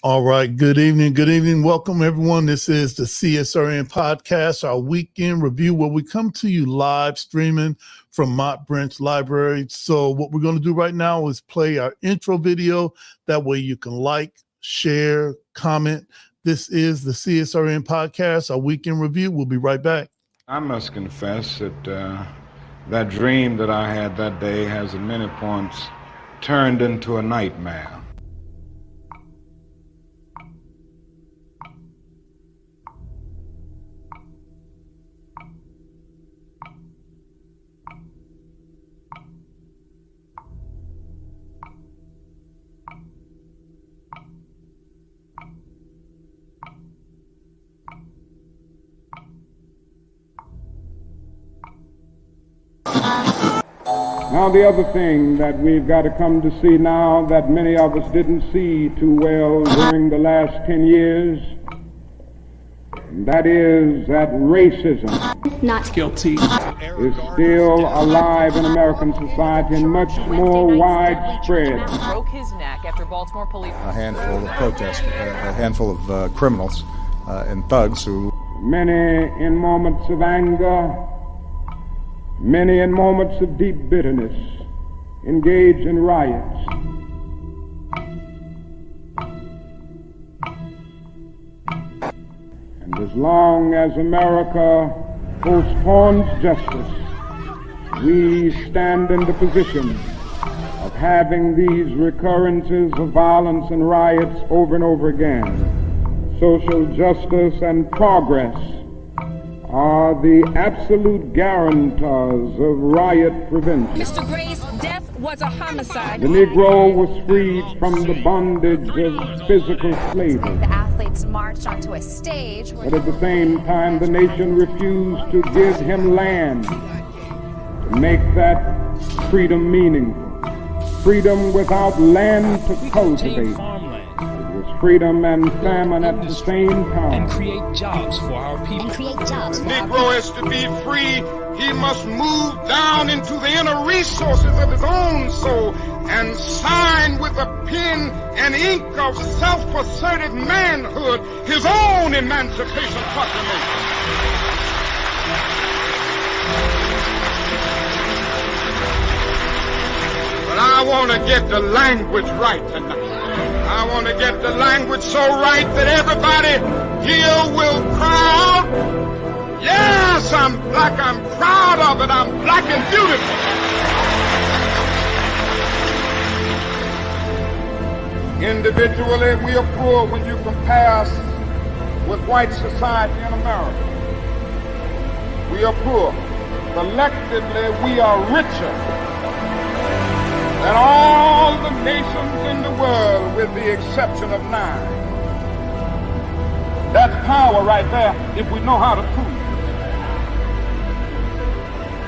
All right. Good evening. Good evening. Welcome, everyone. This is the CSRN podcast, our weekend review, where we come to you live streaming from Mott Branch Library. So what we're going to do right now is play our intro video. That way you can like, share, comment. This is the CSRN podcast, our weekend review. We'll be right back. I must confess that that dream that I had that day has at many points turned into a nightmare. Now, the other thing that we've got to come to see now that many of us didn't see too well during the last 10 years, that is that racism not guilty is still alive in American society and much more widespread. Broke his neck after Baltimore police. A handful of protesters, a handful of criminals and thugs who... Many in moments of anger, many in moments of deep bitterness, engage in riots. And as long as America postpones justice, we stand in the position of having these recurrences of violence and riots over and over again. Social justice and progress are the absolute guarantors of riot prevention. Mr. Gray's death was a homicide. The Negro was freed from the bondage of physical slavery. The athletes marched onto a stage. But at the same time, the nation refused to give him land to make that freedom meaningful. Freedom without land to cultivate. Freedom and famine at the same time. And create jobs for our people. The Negro is to be free. He must move down into the inner resources of his own soul and sign with a pen and ink of self-assertive manhood his own Emancipation Proclamation. But I want to get the language right tonight. I want to get the language so right that everybody here will cry out, yes, I'm black, I'm proud of it, I'm black and beautiful. Individually, we are poor when you compare us with white society in America. We are poor. Collectively, we are richer than all the nations in the world with the exception of 9. That's power right there if we know how to prove it.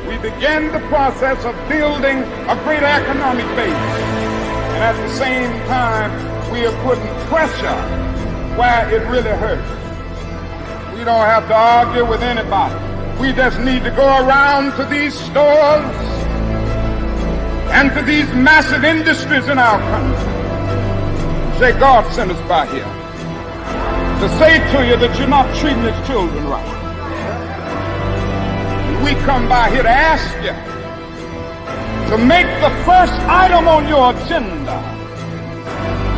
We begin the process of building a greater economic base. And at the same time, we are putting pressure where it really hurts. We don't have to argue with anybody. We just need to go around to these stores and to these massive industries in our country. Say, God sent us by here to say to you that you're not treating his children right. We come by here to ask you to make the first item on your agenda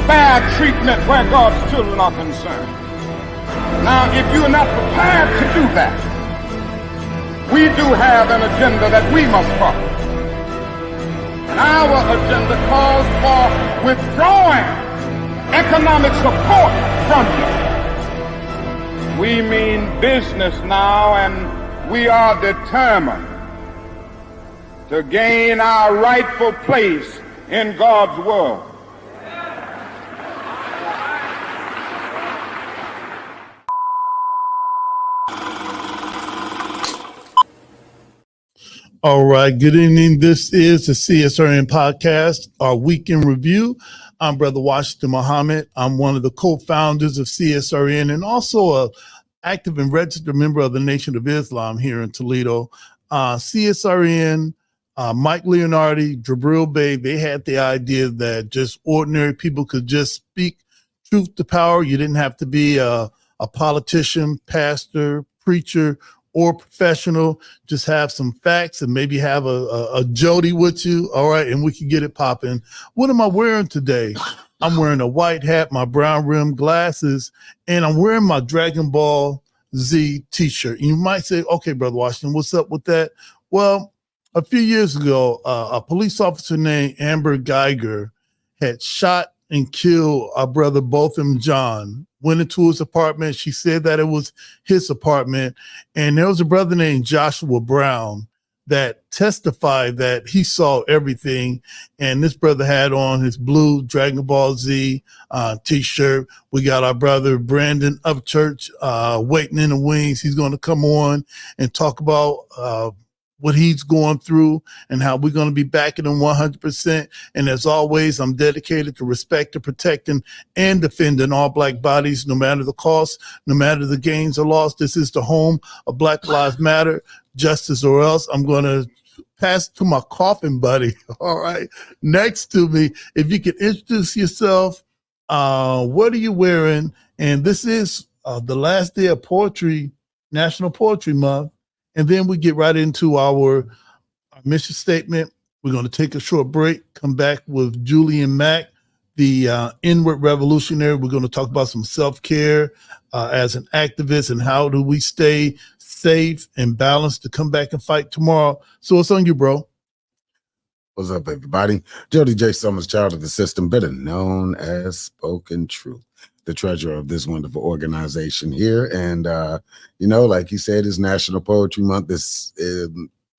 fair treatment where God's children are concerned. Now, if you're not prepared to do that, we do have an agenda that we must follow. And our agenda calls for withdrawing economic support from you. We mean business now, and we are determined to gain our rightful place in God's world. All right. Good evening. This is the CSRN podcast, our weekend review. I'm Brother Washington Muhammad. I'm one of the co-founders of CSRN and also an active and registered member of the Nation of Islam here in Toledo. CSRN, Mike Leonardi, Jabril Bey, they had the idea that just ordinary people could just speak truth to power. You didn't have to be a politician, pastor, preacher, or professional. Just have some facts and maybe have a Jody with you. All right. And we can get it popping. What am I wearing today? I'm wearing a white hat, my brown rim glasses, and I'm wearing my Dragon Ball Z t-shirt. You might say, okay, Brother Washington, what's up with that? Well, a few years ago, a police officer named Amber Geiger had shot and killed our brother Botham John. Went into his apartment. She said that it was his apartment. And there was a brother named Joshua Brown that testified that he saw everything. And this brother had on his blue Dragon Ball Z t-shirt. We got our brother Brandon Upchurch waiting in the wings. He's going to come on and talk about what he's going through and how we're going to be backing him 100%. And as always, I'm dedicated to respecting, protecting, and defending all Black bodies, no matter the cost, no matter the gains or loss. This is the home of Black Lives Matter, justice or else. I'm going to pass to my coffin buddy. All right. Next to me, if you could introduce yourself, what are you wearing? And this is the last day of poetry, National Poetry Month. And then we get right into our mission statement. We're going to take a short break, come back with Julian Mack, the inward revolutionary. We're going to talk about some self-care as an activist and how do we stay safe and balanced to come back and fight tomorrow. So it's on you, bro. What's up, everybody? Jody J. Summers, child of the system, better known as Spoken Truth, the treasurer of this wonderful organization here. And, like you said, it's National Poetry Month. This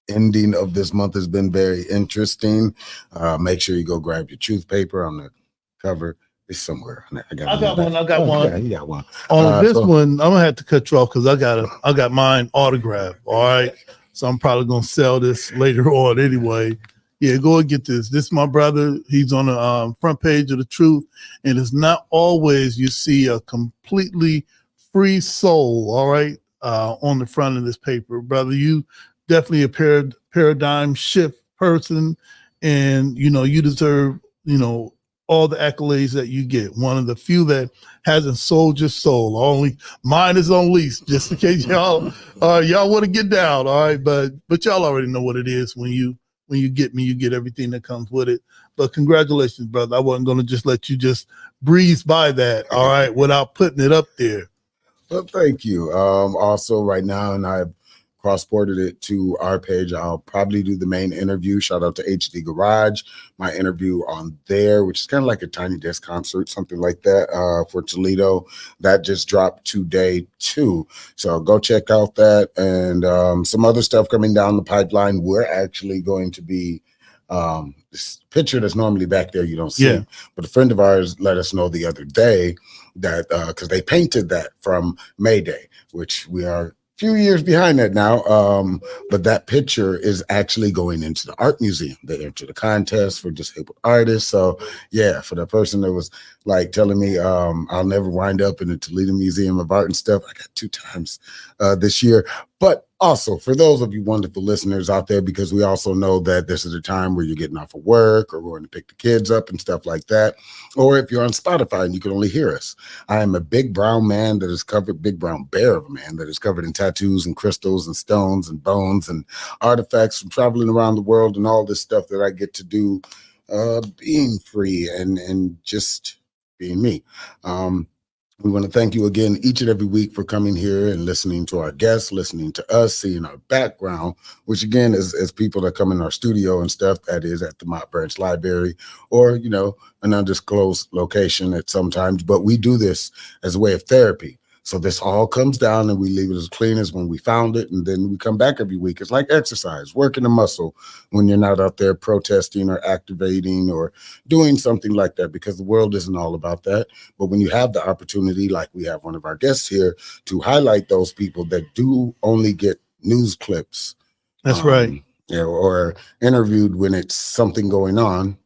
ending of this month has been very interesting. Make sure you go grab your truth paper on the cover. It's somewhere. I got one. Yeah, you got one. On this one, I'm going to have to cut you off because I got mine autographed. All right. So I'm probably going to sell this later on anyway. Yeah, go and get this. This is my brother. He's on the front page of The Truth. And it's not always you see a completely free soul, all right, on the front of this paper. Brother, you definitely a paradigm shift person. And, you deserve, all the accolades that you get. One of the few that hasn't sold your soul. Only mine is on lease, just in case y'all want to get down, all right? But y'all already know what it is when you get me, you get everything that comes with it. But congratulations, brother. I wasn't going to just let you just breeze by that, all right, without putting it up there. Well, thank you. Also, right now, and I've cross-ported it to our page. I'll probably do the main interview. Shout out to HD Garage, my interview on there, which is kind of like a Tiny Desk concert, something like that for Toledo. That just dropped today, too. So go check out that. And some other stuff coming down the pipeline. We're actually going to be this picture that's normally back there, you don't see. Yeah. But a friend of ours let us know the other day that because they painted that from May Day, which we are few years behind that now, but that picture is actually going into the art museum. They entered a contest for disabled artists. So yeah, for the person that was like telling me I'll never wind up in the Toledo Museum of Art and stuff, I got 2 times this year. But also for those of you wonderful listeners out there, because we also know that this is a time where you're getting off of work or going to pick the kids up and stuff like that. Or if you're on Spotify and you can only hear us, I am a big brown man that is covered, big brown bear of a man that is covered in tattoos and crystals and stones and bones and artifacts from traveling around the world and all this stuff that I get to do, being free and just being me. We want to thank you again each and every week for coming here and listening to our guests, listening to us, seeing our background, which again is people that come in our studio and stuff, that is at the Mott Branch Library or, an undisclosed location at sometimes. But we do this as a way of therapy. So this all comes down and we leave it as clean as when we found it. And then we come back every week. It's like exercise, working a muscle when you're not out there protesting or activating or doing something like that, because the world isn't all about that. But when you have the opportunity, like we have one of our guests here, to highlight those people that do only get news clips. That's right. Or interviewed when it's something going on.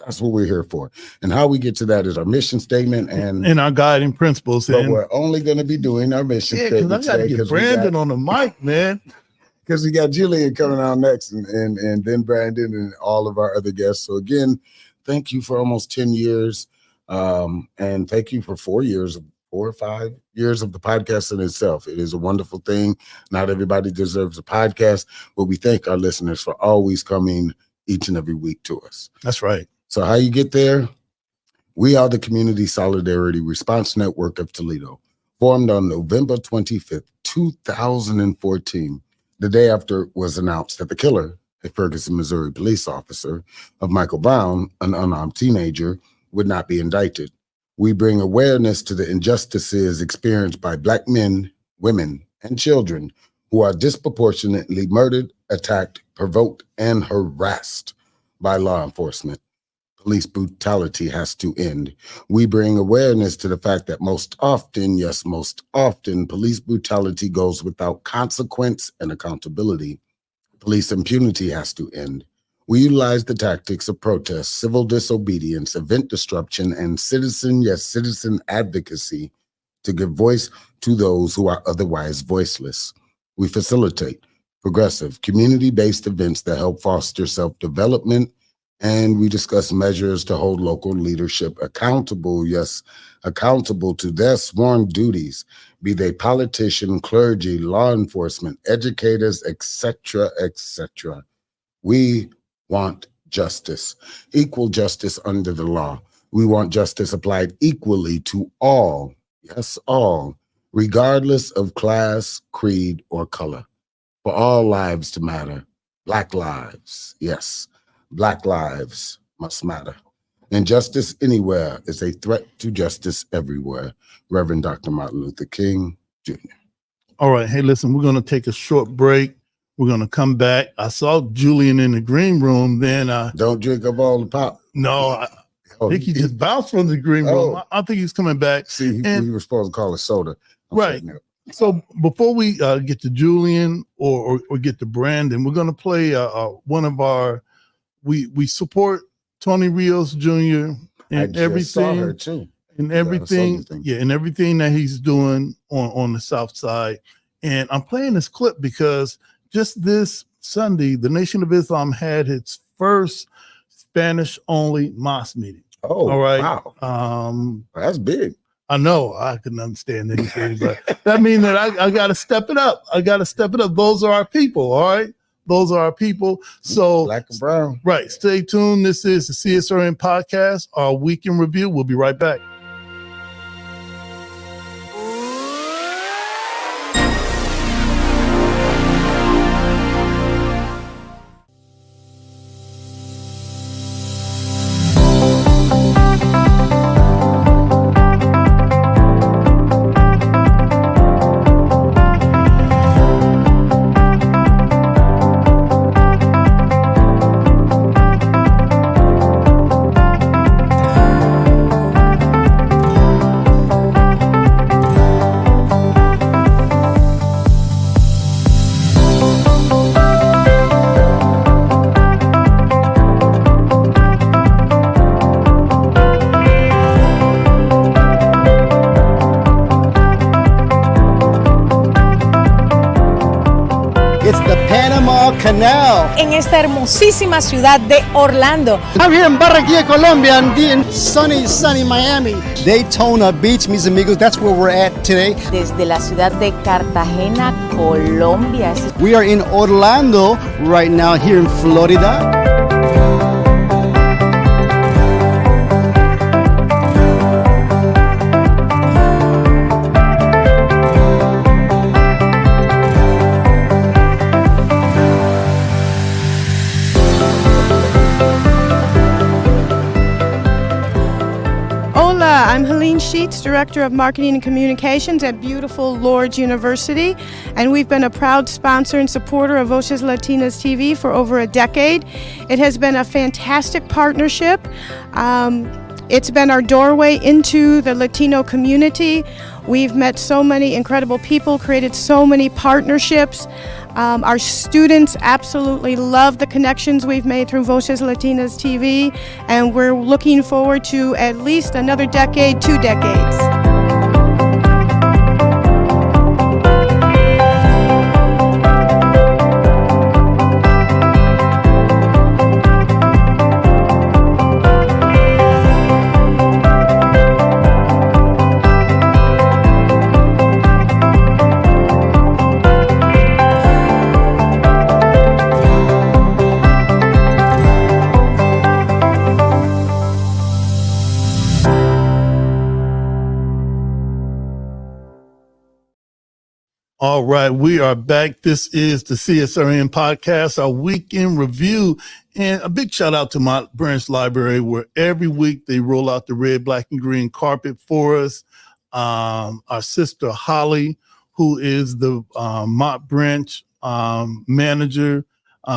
That's what we're here for. And how we get to that is our mission statement and our guiding principles. But we're only going to be doing our mission statement. I got to get Brandon on the mic, man. Because we got Julian coming on next and then Brandon and all of our other guests. So again, thank you for almost 10 years. And thank you for 4 or 5 years of the podcast in itself. It is a wonderful thing. Not everybody deserves a podcast, but we thank our listeners for always coming each and every week to us. That's right. So how you get there? We are the Community Solidarity Response Network of Toledo, formed on November 25th, 2014, the day after it was announced that the killer, a Ferguson, Missouri police officer of Michael Brown, an unarmed teenager, would not be indicted. We bring awareness to the injustices experienced by Black men, women, and children who are disproportionately murdered, attacked, provoked, and harassed by law enforcement. Police brutality has to end. We bring awareness to the fact that most often, yes, most often, police brutality goes without consequence and accountability. Police impunity has to end. We utilize the tactics of protest, civil disobedience, event disruption, and citizen advocacy to give voice to those who are otherwise voiceless. We facilitate progressive, community-based events that help foster self-development, and we discuss measures to hold local leadership accountable, yes, accountable to their sworn duties, be they politician, clergy, law enforcement, educators, etc., etc. We want justice, equal justice under the law. We want justice applied equally to all, yes, all, regardless of class, creed, or color. For all lives to matter. Black lives, yes. Black lives must matter. Injustice anywhere is a threat to justice everywhere. Reverend Dr. Martin Luther King, Jr. All right. Hey, listen, we're going to take a short break. We're going to come back. I saw Julian in the green room. Then don't drink up all the pop. No, I think he just bounced from the green room. I think he's coming back. See, we were supposed to call it soda. Right. So before we get to Julian or get to Brandon, we're going to play one of our. We support Tony Rios Jr. and everything. Saw her too. And everything, and everything that he's doing on the South Side. And I'm playing this clip because just this Sunday, the Nation of Islam had its first Spanish-only mosque meeting. Oh, all right. Wow. That's big. I know I couldn't understand anything, but that means that I got to step it up. Those are our people. All right. Those are our people. So Black and brown. Right. Stay tuned. This is the CSRN podcast, our weekend review. We'll be right back. Canal. En esta hermosísima ciudad de Orlando. I'm here in Barranquilla, Colombia, and in sunny Miami. Daytona Beach, mis amigos, that's where we're at today. Desde la ciudad de Cartagena, Colombia. We are in Orlando right now, here in Florida. I'm Helene Sheets, Director of Marketing and Communications at beautiful Lourdes University, and we've been a proud sponsor and supporter of Voces Latinas TV for over a decade. It has been a fantastic partnership. It's been our doorway into the Latino community. We've met so many incredible people, created so many partnerships. Our students absolutely love the connections we've made through Voces Latinas TV, and we're looking forward to at least another decade, 2 decades. All right, we are back. This is the CSRN podcast, our weekend review, and a big shout out to my branch library, where every week they roll out the red, black, and green carpet for us. Our sister Holly, who is the Mott Branch manager,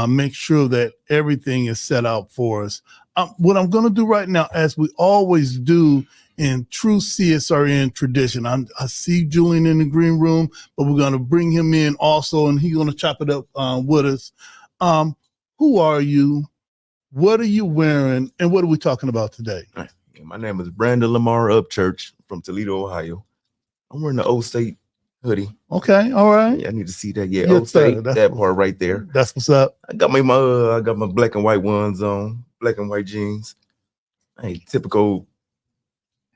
makes sure that everything is set out for us. What I'm going to do right now, as we always do in true CSRN tradition, I see Julian in the green room, but we're going to bring him in also, and he's going to chop it up with us. Who are you? What are you wearing? And what are we talking about today? Right. My name is Brandon Upchurch from Toledo, Ohio. I'm wearing the Old State hoodie. Okay, all right. Yeah, I need to see that. Yeah, Yes, Old State, sir. that part right there. That's what's up. I got my black and white ones on, black and white jeans. Hey, typical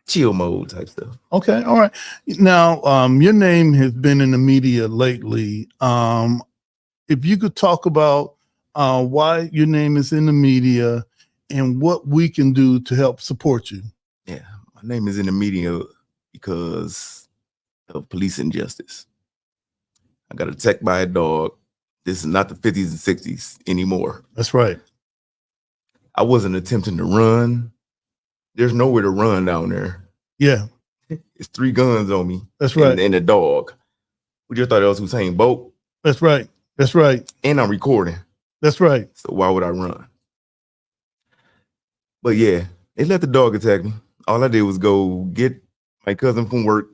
chill mode type stuff. Okay, all right. Now, your name has been in the media lately. If you could talk about why your name is in the media and what we can do to help support you. Yeah, my name is in the media because of police injustice. I got attacked by a dog. This is not the 50s and 60s anymore. That's right. I wasn't attempting to run. There's nowhere to run down there. Yeah. It's 3 guns on me. That's right. And a dog. We just thought it was Usain Bolt. That's right. That's right. And I'm recording. That's right. So why would I run? But yeah, they let the dog attack me. All I did was go get my cousin from work.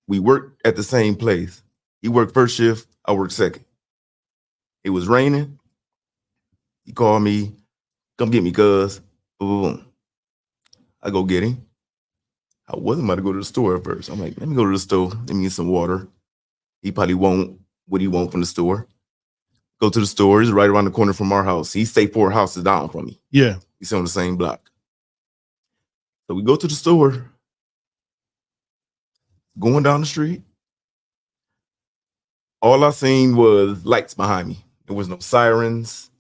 We worked at the same place. He worked first shift. I worked second. It was raining. He called me, come get me, cuz. Boom. I go get him. I wasn't about to go to the store at first. I'm like, let me go to the store. Let me get some water. He probably won't what he want from the store. Go to the store. He's right around the corner from our house. He stayed 4 houses down from me. Yeah. He's on the same block. So we go to the store. Going down the street. All I seen was lights behind me. There was no sirens,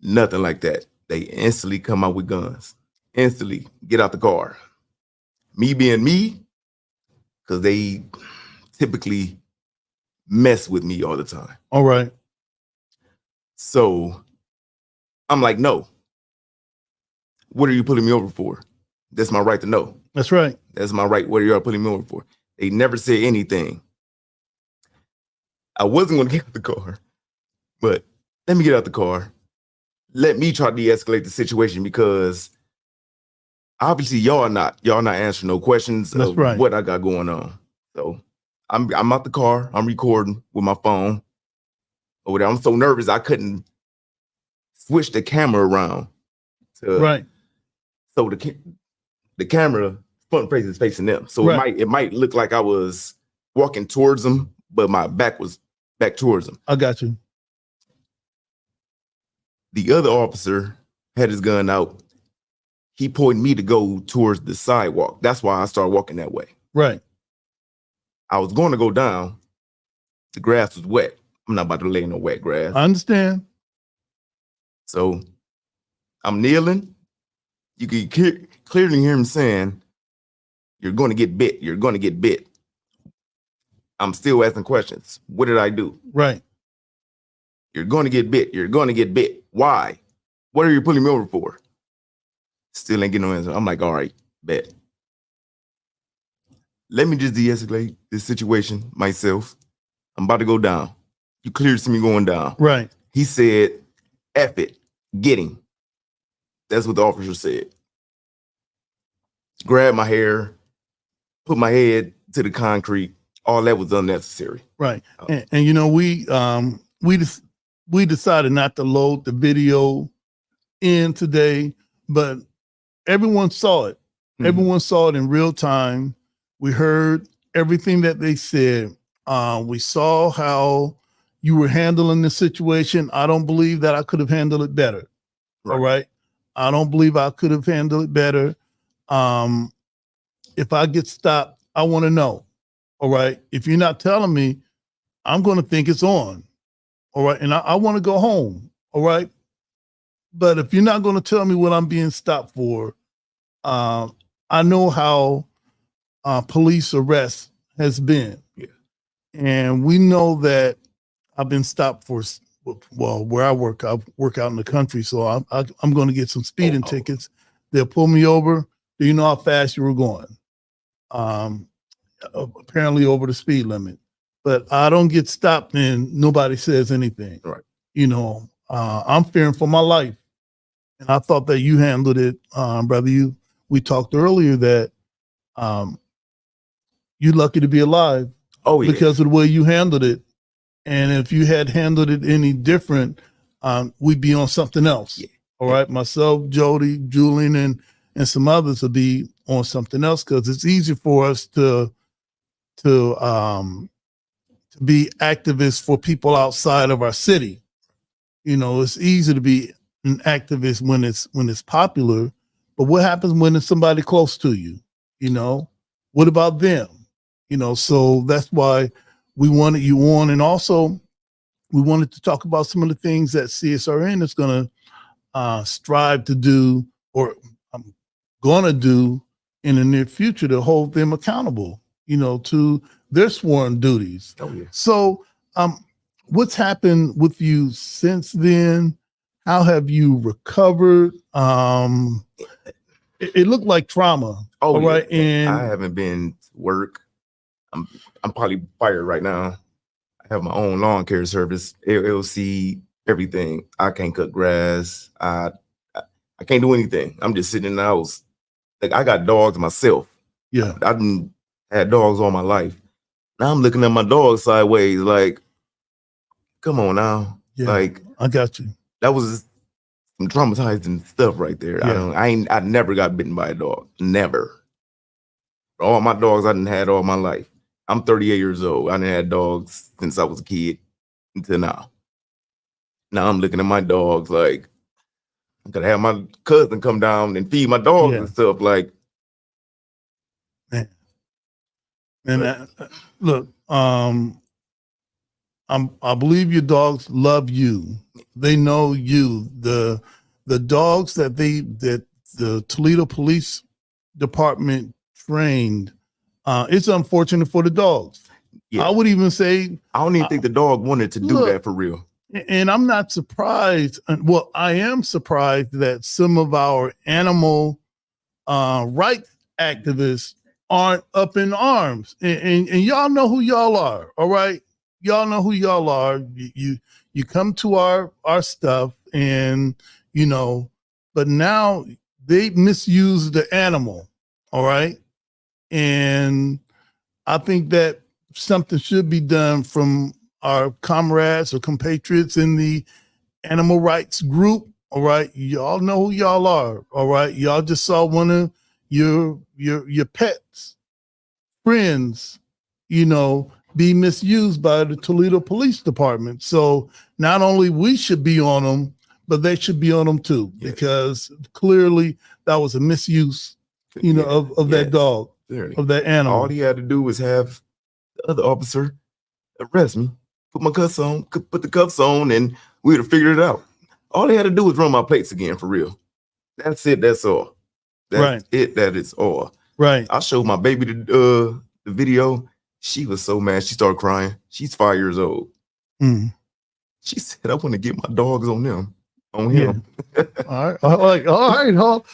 nothing like that. They instantly come out with guns. Instantly get out the car. Me being me, because they typically mess with me all the time. All right. So I'm like, no. What are you pulling me over for? That's my right to know. That's right. That's my right. What are you pulling me over for? They never said anything. I wasn't going to get out the car, but let me get out the car. Let me try to de-escalate the situation, because obviously y'all not answering no questions. That's of right. What I got going on. So I'm out the car. I'm recording with my phone over there. I'm so nervous I couldn't switch the camera around. Right. So the camera front face is facing them. So right. it might look like I was walking towards them, but my back was back towards them. I got you. The other officer had his gun out. He pointed me to go towards the sidewalk. That's why I started walking that way. Right. I was going to go down. The grass was wet. I'm not about to lay in no wet grass. I understand. So I'm kneeling. You can clearly hear him saying, "You're going to get bit. You're going to get bit." I'm still asking questions. What did I do? Right. You're going to get bit. You're going to get bit. Why? What are you pulling me over for? Still ain't getting no answer. I'm like, all right, bet. Let me just de-escalate this situation myself. I'm about to go down. You clearly see me going down. Right. He said, F it, get him. That's what the officer said. Grab my hair, put my head to the concrete. All that was unnecessary. Right. And you know, we decided not to load the video in today, but everyone saw it. Mm-hmm. Everyone saw it in real time. We heard everything that they said. We saw how you were handling the situation. I don't believe that I could have handled it better. Right. All right. I don't believe I could have handled it better. If I get stopped, I want to know. All right. If you're not telling me, I'm going to think it's on. All right. And I want to go home. All right. But if you're not going to tell me what I'm being stopped for, I know how police arrest has been. Yeah. And we know that I've been stopped for, well, where I work out in the country. So I'm going to get some speeding tickets. They'll pull me over. Do you know how fast you were going? Apparently over the speed limit. But I don't get stopped and nobody says anything. Right. You know, I'm fearing for my life. And I thought that you handled it, brother. We talked earlier that you're lucky to be alive. Oh, yeah. Because of the way you handled it. And if you had handled it any different, we'd be on something else. Yeah. All right. Myself, Jody, Julian, and some others will be on something else because it's easy for us to be activists for people outside of our city. You know, it's easy to be an activist when it's popular, but what happens when it's somebody close to you? You know, what about them? You know, so that's why we wanted you on, and also we wanted to talk about some of the things that CSRN is going to strive to do, or I'm going to do in the near future to hold them accountable, you know, to their sworn duties. Oh, yeah. So, what's happened with you since then? How have you recovered? It looked like trauma. Oh, all yeah. right. And I haven't been to work. I'm probably fired right now. I have my own lawn care service, LLC, everything. I can't cut grass. I can't do anything. I'm just sitting in the house. Like, I got dogs myself. Yeah. I done had dogs all my life. Now I'm looking at my dog sideways, like, come on now. Yeah, like, I got you. That was some traumatizing stuff right there. Yeah. I never got bitten by a dog. Never. All my dogs I done had all my life. I'm 38 years old. I done had dogs since I was a kid until now. Now I'm looking at my dogs like, I gotta have my cousin come down and feed my dogs and stuff. Like, man. And look, I believe your dogs love you. They know you. The dogs that the Toledo Police Department trained. It's unfortunate for the dogs. Yeah. I would even say I don't even think the dog wanted to do that for real. And I'm not surprised. Well, I am surprised that some of our animal rights activists aren't up in arms. And y'all know who y'all are. All right. Y'all know who y'all are. You come to our stuff, and you know, but now they misuse the animal. All right. And I think that something should be done from our comrades or compatriots in the animal rights group. All right. Y'all know who y'all are. All right. Y'all just saw one of your pets, friends, you know, be misused by the Toledo Police Department. So not only we should be on them, but they should be on them too, because clearly that was a misuse, you know, of that dog, of that animal. All he had to do was have the other officer arrest me, put the cuffs on, and we'd have figured it out. All he had to do was run my plates again, for real. That's it. That's all. That's it. That is all. Right. I showed my baby the video. She was so mad. She started crying. She's 5 years old. Mm. She said, I want to get my dogs on him. On him. Yeah. All right. All right. Hold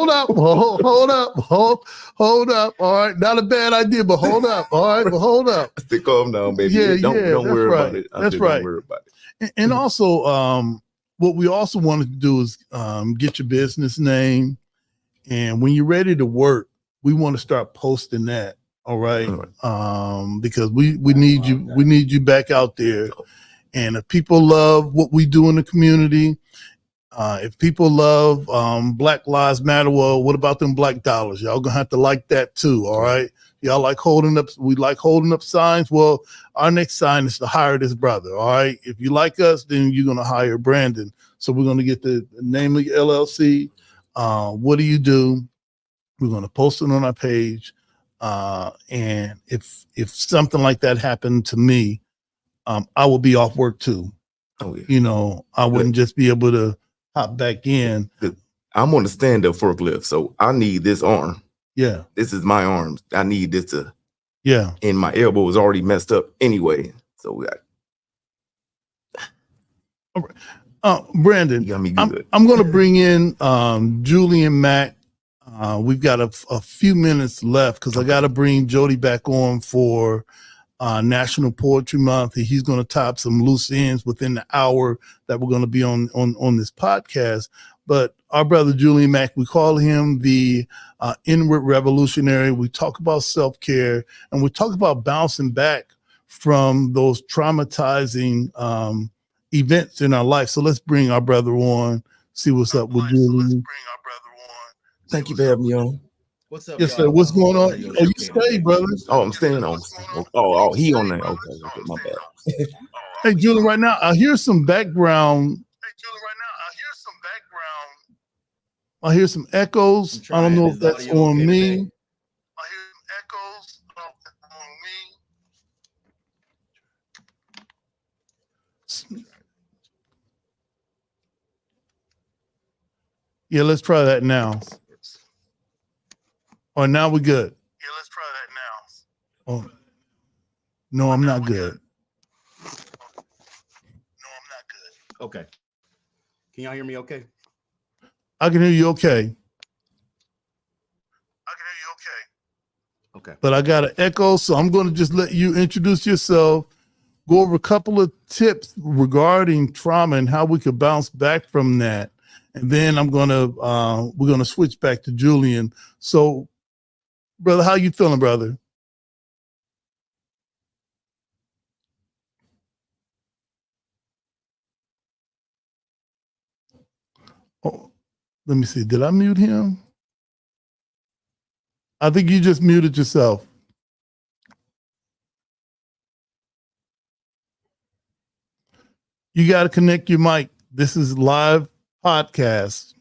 up. Hold up. All right. Not a bad idea, but hold up. All right. But hold up. I said, calm down, baby. Yeah, Don't worry about it. That's right. Don't worry about it. And also, what we also wanted to do is get your business name. And when you're ready to work, we want to start posting that. All right. Because we need you. We need you back out there. And if people love what we do in the community, if people love Black Lives Matter, well, what about them black dollars? Y'all gonna have to like that too. All right. Y'all like holding up. We like holding up signs. Well, our next sign is to hire this brother. All right. If you like us, then you're gonna hire Brandon. So we're gonna get the name of your LLC. What do you do? We're gonna post it on our page. And if something like that happened to me, I would be off work too. Oh, yeah. You know, I wouldn't just be able to hop back in. I'm on the stand-up forklift, so I need this arm. Yeah. This is my arm. I need this to Yeah. And my elbow was already messed up anyway. So we got. Brandon, You got me good. I'm going to bring in Julian Mack. We've got a few minutes left because I got to bring Jody back on for National Poetry Month. He's going to top some loose ends within the hour that we're going to be on this podcast. But our brother Julian Mack, we call him the inward revolutionary. We talk about self-care, and we talk about bouncing back from those traumatizing events in our life. So let's bring our brother on, see what's up with Julian. Thank you for having me on. What's up, Yes, y'all? sir. What's going on? Yo, Oh, you stay, brother. Oh, I'm staying on. Oh, he on there. Okay, my bad. Hey, Julian, right now, I hear some background. I hear some echoes. I don't know if that's on me. Yeah, let's try that now. Or now we're good. Yeah, let's try that now. Oh, no, I'm not good. Okay. Can y'all hear me okay? I can hear you okay. Okay. But I got an echo, so I'm going to just let you introduce yourself, go over a couple of tips regarding trauma and how we could bounce back from that. And then we're going to switch back to Julian. So, brother, how you feeling, brother? Oh, let me see. Did I mute him? I think you just muted yourself. You got to connect your mic. This is live podcast.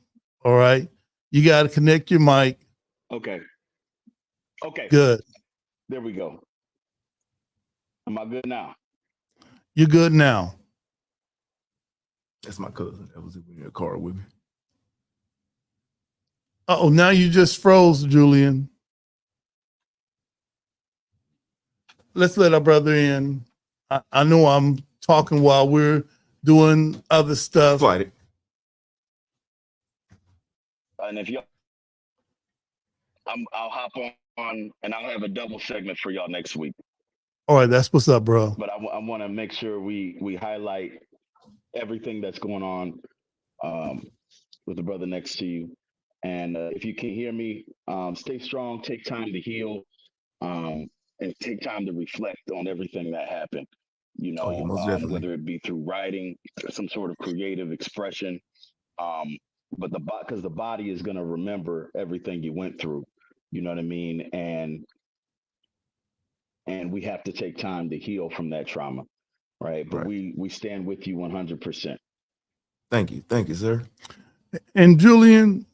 All right. You got to connect your mic. Okay. Okay. Good. There we go. Am I good now? You're good now. That's my cousin. That was in the car with me. Oh, now you just froze, Julian. Let's let our brother in. I know I'm talking while we're doing other stuff. Slide it. And if y'all, I'll hop on and I'll have a double segment for y'all next week. All right, that's what's up, bro. But I want to make sure we highlight everything that's going on with the brother next to you. And if you can hear me, stay strong, take time to heal, and take time to reflect on everything that happened. You know, most definitely. whether it be through writing, some sort of creative expression, but because the body is going to remember everything you went through. You know what I mean? And we have to take time to heal from that trauma, right? But we stand with you 100%. Thank you, sir. And Julian,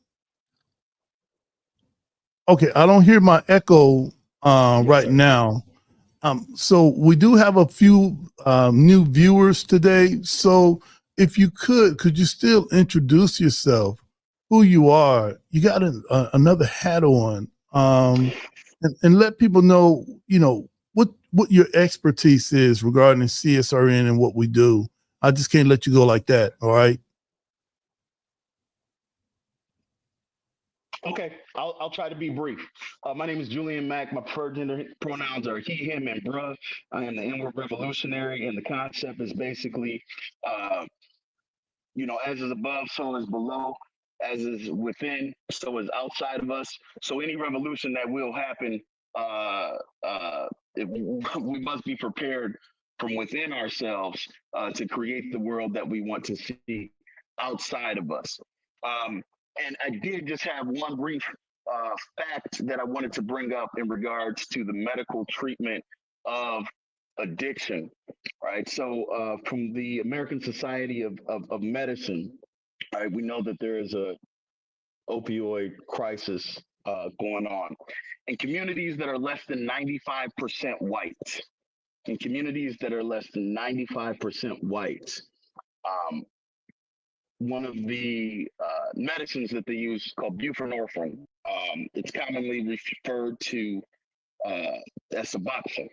okay, I don't hear my echo right now. So we do have a few new viewers today. So if you could you still introduce yourself, who you are? You got another hat on, and let people know, what your expertise is regarding CSRN and what we do. I just can't let you go like that. All right. Okay, I'll try to be brief. My name is Julian Mack. My preferred gender pronouns are he, him, and bruh. I am the inward revolutionary, and the concept is basically, as is above, so is below, as is within, so is outside of us. So any revolution that will happen, we must be prepared from within ourselves to create the world that we want to see outside of us. And I did just have one brief fact that I wanted to bring up in regards to the medical treatment of addiction, right? So from the American Society of Medicine, right, we know that there is a opioid crisis going on in communities that are less than 95% white. In communities that are less than 95% white, one of the medicines that they use called buprenorphine. It's commonly referred to Suboxone,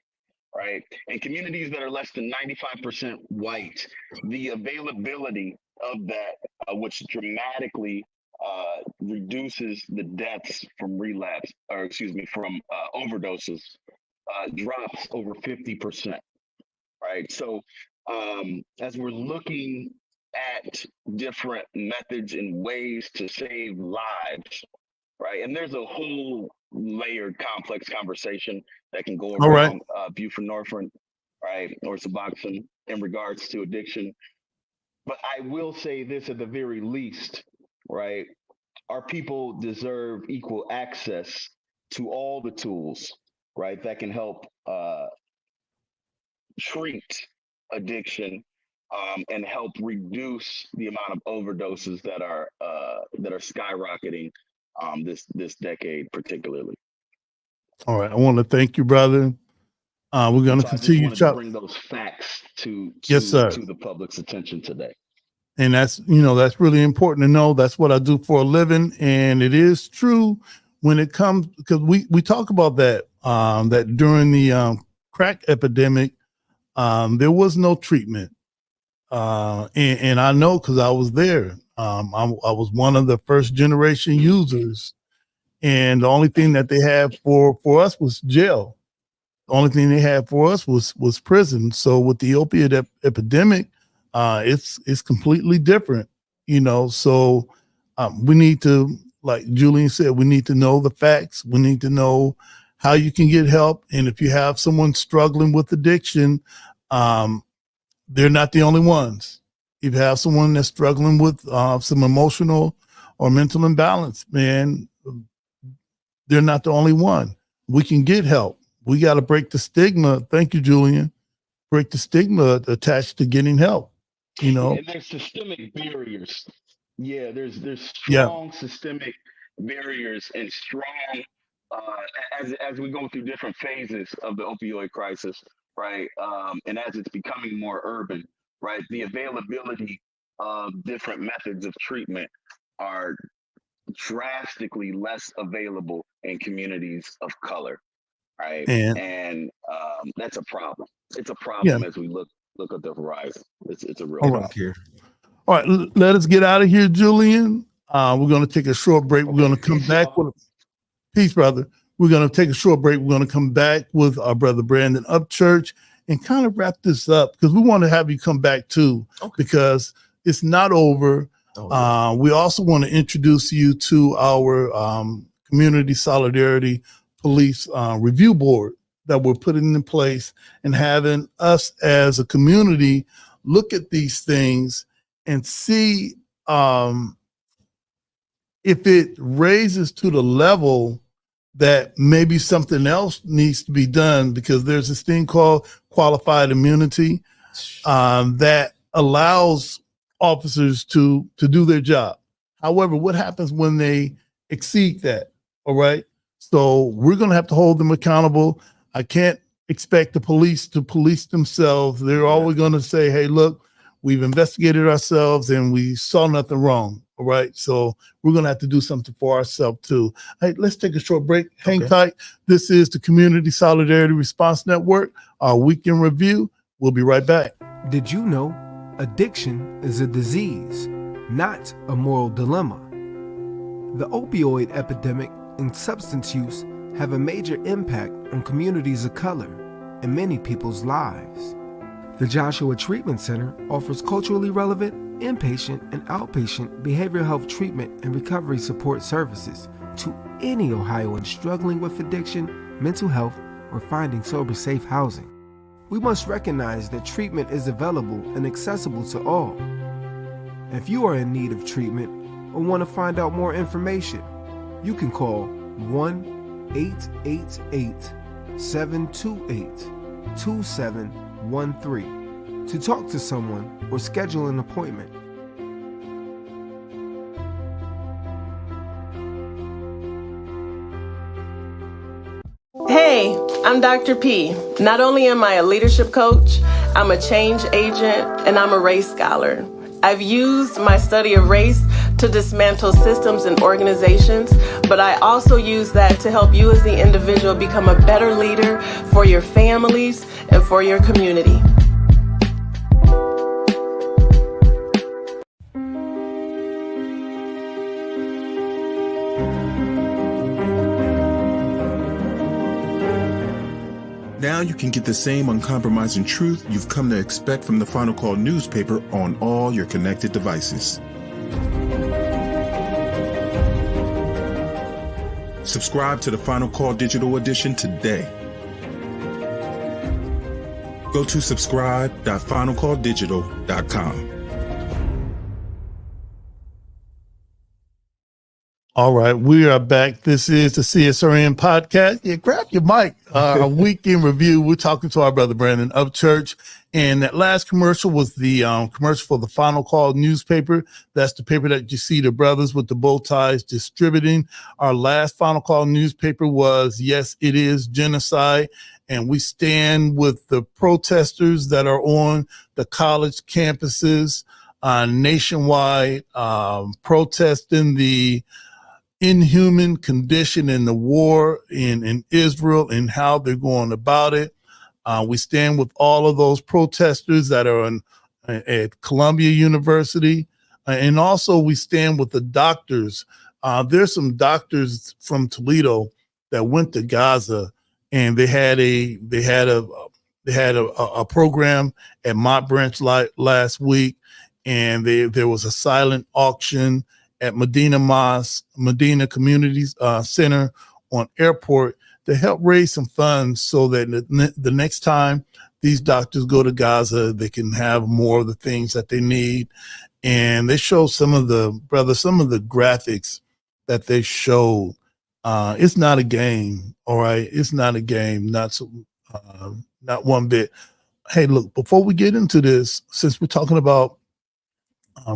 right? In communities that are less than 95% white, the availability of that, which dramatically reduces the deaths from relapse, or excuse me, from overdoses, drops over 50%, right? So as we're looking at different methods and ways to save lives, right? And there's a whole layered, complex conversation that can go All right. around buprenorphine, right, or Suboxone in regards to addiction. But I will say this at the very least, right? Our people deserve equal access to all the tools, right, that can help treat addiction and help reduce the amount of overdoses that are skyrocketing this decade, particularly. All right. I want to thank you, brother. We're going to So I just continue. wanted to bring those facts to Yes, sir. to the public's attention today. And that's, that's really important to know. That's what I do for a living. And it is true when it comes, because we talk about that, that during the crack epidemic, there was no treatment. And I know because I was there. I was one of the first generation users. And the only thing that they had for us was jail. The only thing they had for us was prison. So with the opiate epidemic, it's completely different, So we need to, like Julian said, we need to know the facts. We need to know how you can get help. And if you have someone struggling with addiction, they're not the only ones. If you have someone that's struggling with some emotional or mental imbalance, man, they're not the only one. We can get help. We got to break the stigma. Thank you, Julian. Break the stigma attached to getting help. And there's systemic barriers. Yeah, there's strong systemic barriers and strong as we go through different phases of the opioid crisis, right? And as it's becoming more urban, right? The availability of different methods of treatment are drastically less available in communities of color, right? And that's a problem. It's a problem as we look at the horizon. It's a real problem. All right, let us get out of here, Julian. We're going to take a short break. We're going to come back with peace, brother. We're going to take a short break. We're going to come back with our brother Brandon Upchurch and kind of wrap this up because we want to have you come back too, because it's not over. We also want to introduce you to our Community Solidarity Police Review Board that we're putting in place and having us as a community look at these things and see if it raises to the level that maybe something else needs to be done, because there's this thing called qualified immunity that allows officers to do their job. However, what happens when they exceed that? All right. So we're going to have to hold them accountable. I can't expect the police to police themselves. They're always going to say, hey, look, we've investigated ourselves and we saw nothing wrong. All right. So we're going to have to do something for ourselves too. Hey, let's take a short break. Hang tight. This is the Community Solidarity Response Network, our weekend review. We'll be right back. Did you know addiction is a disease, not a moral dilemma? The opioid epidemic and substance use have a major impact on communities of color and many people's lives. The Joshua Treatment Center offers culturally relevant, inpatient, and outpatient behavioral health treatment and recovery support services to any Ohioan struggling with addiction, mental health, or finding sober-safe housing. We must recognize that treatment is available and accessible to all. If you are in need of treatment or want to find out more information, you can call 1-888-728-2713 to talk to someone or schedule an appointment. Hey, I'm Dr. P. Not only am I a leadership coach, I'm a change agent and I'm a race scholar. I've used my study of race to dismantle systems and organizations, but I also use that to help you as the individual become a better leader for your families and for your community. Now you can get the same uncompromising truth you've come to expect from the Final Call newspaper on all your connected devices. Subscribe to the Final Call Digital Edition today. Go to subscribe.finalcalldigital.com. All right, we are back. This is the CSRN podcast. Yeah, grab your mic. Our weekend review. We're talking to our brother Brandon Upchurch, and that last commercial was the commercial for the Final Call newspaper. That's the paper that you see the brothers with the bow ties distributing. Our last Final Call newspaper was Yes, It Is Genocide, and we stand with the protesters that are on the college campuses nationwide, protesting the inhuman condition in the war in Israel and how they're going about it. We stand with all of those protesters that are at Columbia University. And also we stand with the doctors. There's some doctors from Toledo that went to Gaza, and they had a program at Mott Branch last week, and there was a silent auction at Medina Community Center on Airport to help raise some funds so that the next time these doctors go to Gaza, they can have more of the things that they need. And they show some of the graphics that they showed. It's not a game, all right? It's not a game, not one bit. Hey, look, before we get into this, since we're talking about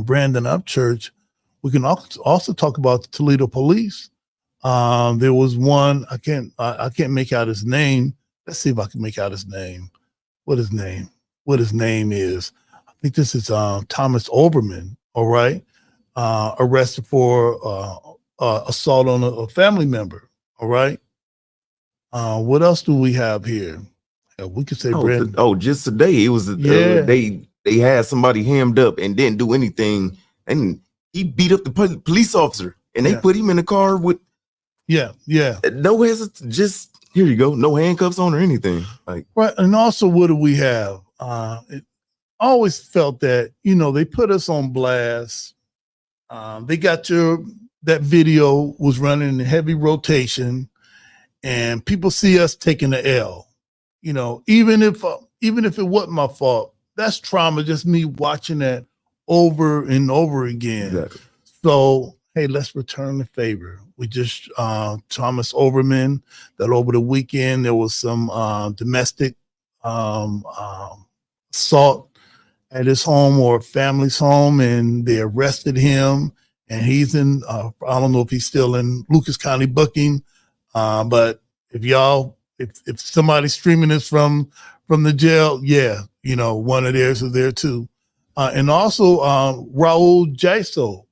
Brandon Upchurch, we can also talk about the Toledo police. There was one, I can't make out his name. Let's see if I can make out his name. What his name is. I think this is Thomas Overman, all right? Arrested for assault on a family member, all right? What else do we have here? We could say Brandon. Just today, it was they had somebody hemmed up and didn't do anything, and he beat up the police officer, and they put him in the car with no hesitation. Just here you go, no handcuffs on or anything. Like right, and also what do we have? It always felt that they put us on blast. They got that video was running in heavy rotation, and people see us taking the L. Even if it wasn't my fault, that's trauma. Just me watching that over and over again. Exactly. So, hey, let's return the favor. We just, Thomas Overman, that over the weekend, there was some domestic assault at his home or family's home, and they arrested him, and he's in, I don't know if he's still in Lucas County booking, but if somebody's streaming this from the jail, one of theirs is there too. And also Raul Jaso,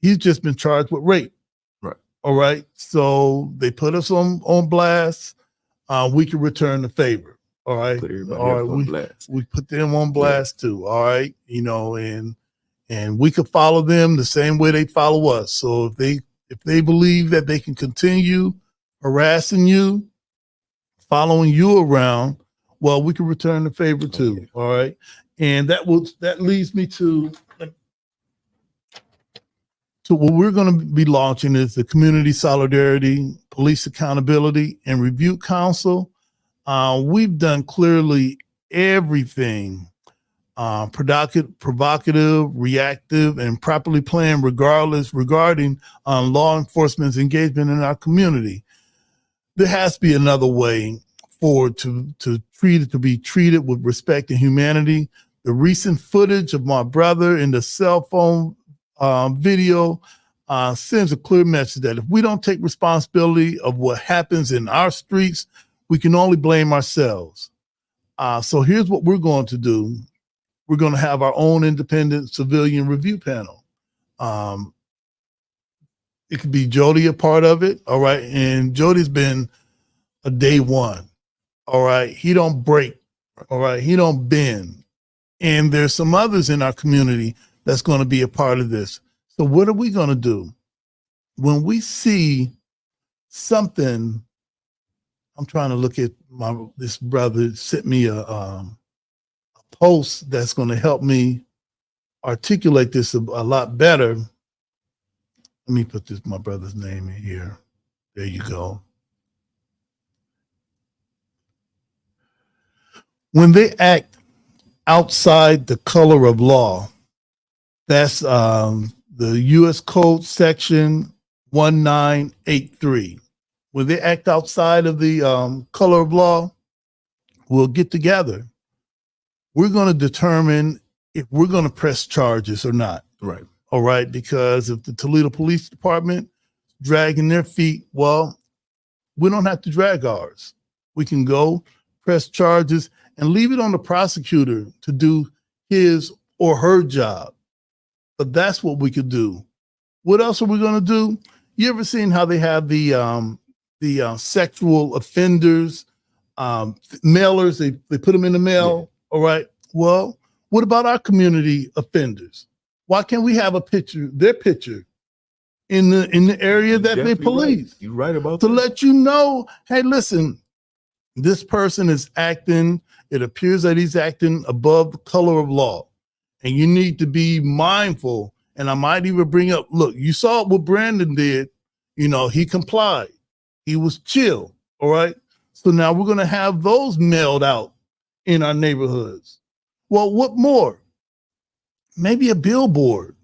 he's just been charged with rape. Right. All right. So they put us on blast. We can return the favor. All right. All right. We put them on blast too. All right. And we could follow them the same way they follow us. So if they believe that they can continue harassing you, following you around, well, we can return the favor too. Okay. All right. And that leads me to what we're going to be launching is the Community Solidarity, Police Accountability, and Review Council. We've done clearly everything provocative, reactive, and properly planned regarding law enforcement's engagement in our community. There has to be another way forward to be treated with respect and humanity. The recent footage of my brother in the cell phone video sends a clear message that if we don't take responsibility of what happens in our streets, we can only blame ourselves. So here's what we're going to do. we're going to have our own independent civilian review panel. It could be Jody a part of it, all right? And Jody's been a day one, all right? He don't break, all right? He don't bend. And there's some others in our community that's going to be a part of this. So what are we going to do? When we see something, I'm trying to look at this brother sent me a post that's going to help me articulate this a lot better. Let me put my brother's name in here. There you go. When they act outside the color of law, that's the U.S. Code section 1983. When they act outside of the color of law, we'll get together. We're going to determine if we're going to press charges or not. Right. All right. Because if the Toledo Police Department dragging their feet, well, we don't have to drag ours. We can go press charges and leave it on the prosecutor to do his or her job. But that's what we could do. What else are we going to do? You ever seen how they have the sexual offenders, mailers? They put them in the mail. Yeah. All right. Well, what about our community offenders? Why can't we have their picture in the area that they police? Right. You're right about to that. Let you know, hey, listen, this person is acting. It appears that he's acting above the color of law, and you need to be mindful. And I might even bring up, look, you saw what Brandon did. You know, he complied. He was chill. All right. So now we're going to have those mailed out in our neighborhoods. Well, what more? Maybe a billboard.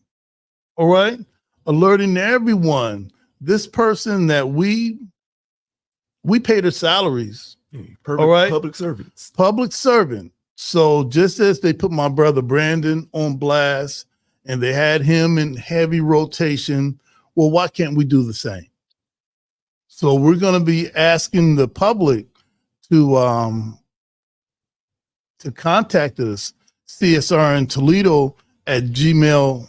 All right. Alerting everyone, this person that we pay their salaries. Perfect. All right. Public servants. Public servant. So just as they put my brother Brandon on blast and they had him in heavy rotation, well, why can't we do the same? So we're going to be asking the public to contact us, CSRN Toledo at gmail.com.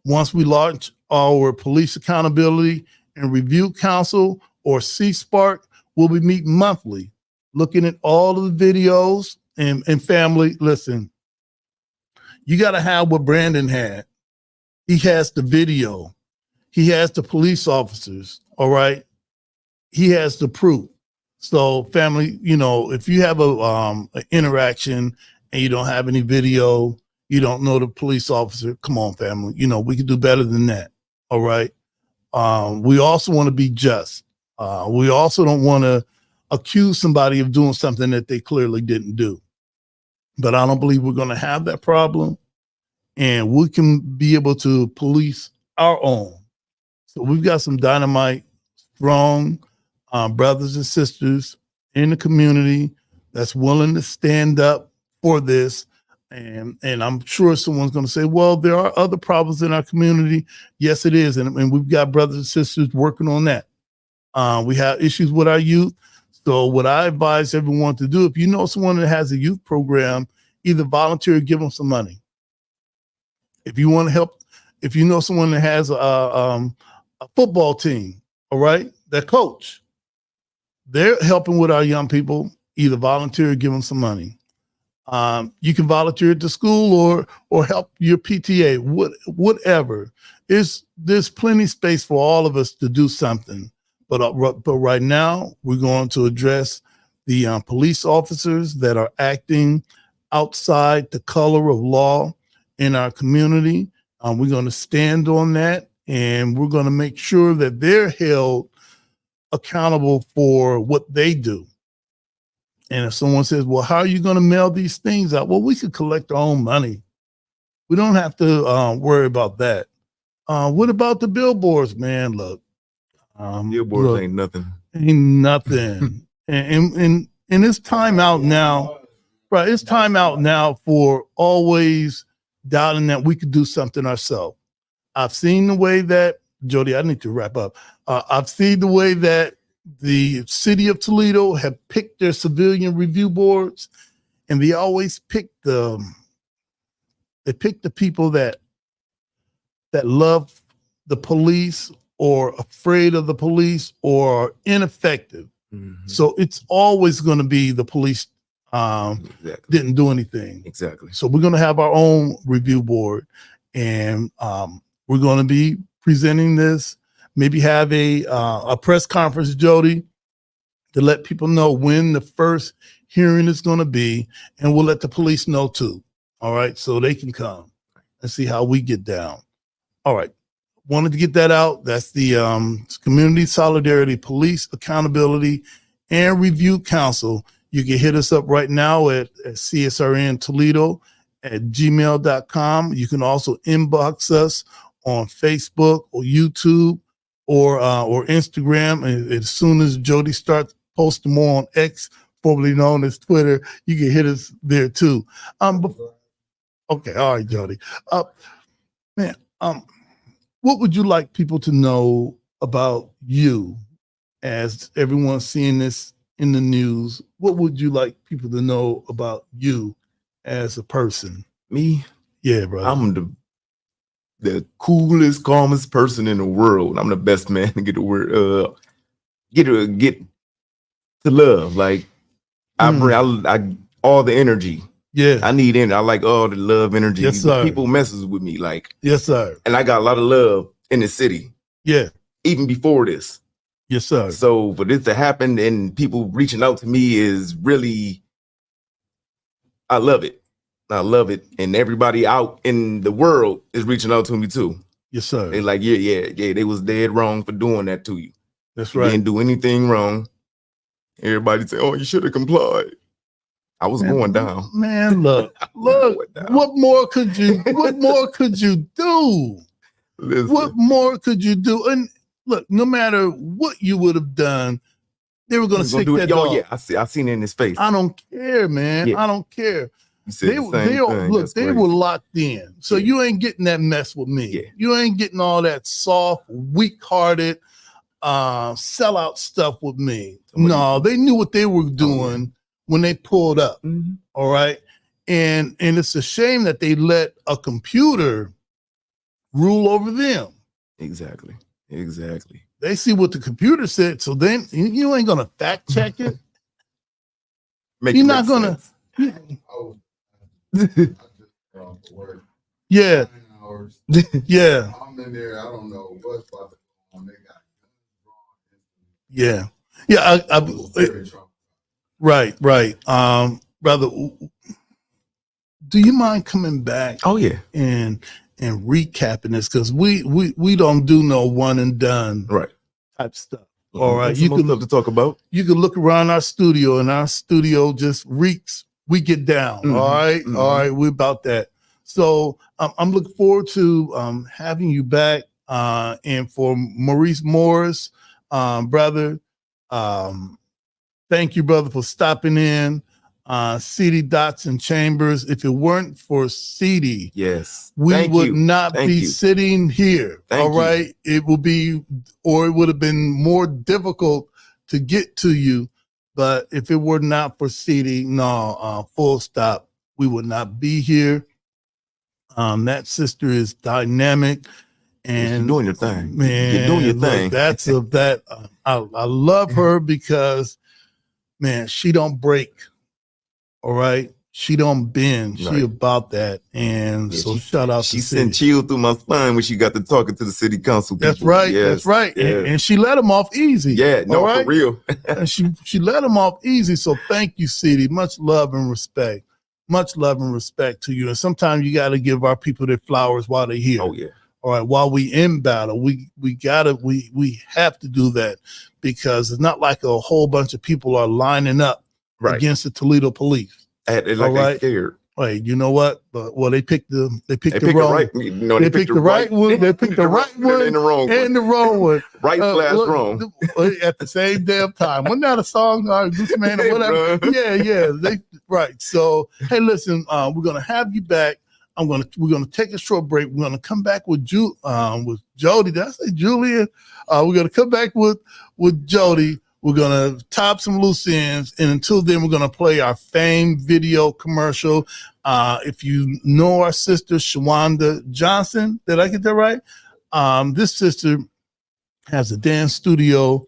Once we launch our Police Accountability and Review Council, or CSPARC, we'll be meeting monthly, looking at all of the videos. And family, listen, you got to have what Brandon had. He has the video. He has the police officers, all right? He has the proof. So family, you know, if you have an interaction and you don't have any video, you don't know the police officer, come on, family. You know, we can do better than that, all right? We also want to be just. We also don't want to accuse somebody of doing something that they clearly didn't do. But I don't believe we're going to have that problem. And we can be able to police our own. So we've got some dynamite, strong brothers and sisters in the community that's willing to stand up for this. And I'm sure someone's going to say, well, there are other problems in our community. Yes, it is. And we've got brothers and sisters working on that. We have issues with our youth. So what I advise everyone to do, if you know someone that has a youth program, either volunteer or give them some money. If you want to help, if you know someone that has a football team, all right, that coach, they're helping with our young people, either volunteer or give them some money. You can volunteer at the school or help your PTA, whatever. There's plenty of space for all of us to do something. But right now, we're going to address the police officers that are acting outside the color of law in our community. We're going to stand on that, and we're going to make sure that they're held accountable for what they do. And if someone says, well, how are you going to mail these things out? Well, we could collect our own money. We don't have to worry about that. What about the billboards, man? Look. Billboards ain't nothing. Ain't nothing. and it's time out now. Right. It's time out now for always doubting that we could do something ourselves. I've seen the way that, Jody, I need to wrap up. I've seen the way that the city of Toledo have picked their civilian review boards, and they always pick the people that love the police or afraid of the police or ineffective. So it's always going to be the police didn't do anything. Exactly. So we're going to have our own review board, and we're going to be presenting this. Maybe have a press conference, Jody, to let people know when the first hearing is going to be, and we'll let the police know too. All right, so they can come and see how we get down. All right, wanted to get that out. That's the Community Solidarity Police Accountability and Review Council. You can hit us up right now at CSRN Toledo at gmail.com. You can also inbox us on Facebook or YouTube or Instagram. And as soon as Jody starts posting more on X, formerly known as Twitter, you can hit us there too. Okay, all right, Jody. What would you like people to know about you as everyone's seeing this in the news? What would you like people to know about you as a person? Me? Yeah, brother. I'm the coolest, calmest person in the world. I'm the best man to get the word get to love. Like I bring I all the energy. Yeah. I need energy. I like all the love energy. Yes, sir. People messes with me. Like, yes, sir. And I got a lot of love in the city. Yeah. Even before this. Yes, sir. So for this to happen and people reaching out to me is really, I love it. I love it. And everybody out in the world is reaching out to me too. Yes, sir. They like, yeah. They was dead wrong for doing that to you. That's You right. didn't do anything wrong. Everybody say, oh, you should have complied. I was going down. Man, look, what more could you do? Listen. What more could you do? And look, no matter what you would have done, they were going to stick that dog. Yeah, I seen it in his face. I don't care, man. Yeah. I don't care. They were locked in. So you ain't getting that mess with me. Yeah. You ain't getting all that soft, weak-hearted, sellout stuff with me. No, they knew what they were doing when they pulled up. All right. And it's a shame that they let a computer rule over them. Exactly. They see what the computer said, so then you ain't gonna fact check it. You're not gonna. Yeah. Yeah. I'm in there. I don't know what's about to go on. They got Yeah. Yeah. Right. Brother, do you mind coming back? Oh yeah. And recapping this, because we don't do no one and done type stuff. All right. You can stuff to talk about. You can look around our studio, and our studio just reeks. We get down. All right. All right. We're about that. So I'm looking forward to having you back. And for Maurice Morris, brother, thank you, brother, for stopping in. CD Dotson Chambers. If it weren't for CD, yes, we would not be sitting here. All right. It will be, or it would have been more difficult to get to you. But if it were not for CD, no, full stop, we would not be here. That sister is dynamic. And you're doing your thing, man. You're doing your thing. I love her because, man, she don't break. All right, she don't bend. She about that, and so shout out. She sent chill through my spine when she got to talking to the city council people. That's right. Yes, that's right. yes. And she let them off easy. Yeah, no, for real. And she let them off easy. So thank you, CD. Much love and respect. Much love and respect to you. And sometimes you got to give our people their flowers while they're here. Oh yeah. All right, while we in battle, we have to do that, because it's not like a whole bunch of people are lining up against the Toledo police. Like they scared. Right, you know what? Well, they picked the wrong. They picked the right one. They picked the right one and the wrong one. And the wrong one. Right slash wrong. At the same damn time. Wasn't that a song? This man or whatever. Yeah. Right. So hey, listen, we're gonna have you back. We're gonna take a short break. We're gonna come back with Jody. Did I say Julian? We're gonna come back with Jody. We're going to top some loose ends. And until then, we're going to play our famed video commercial. If you know our sister, Shawanda Johnson, did I get that right? This sister has a dance studio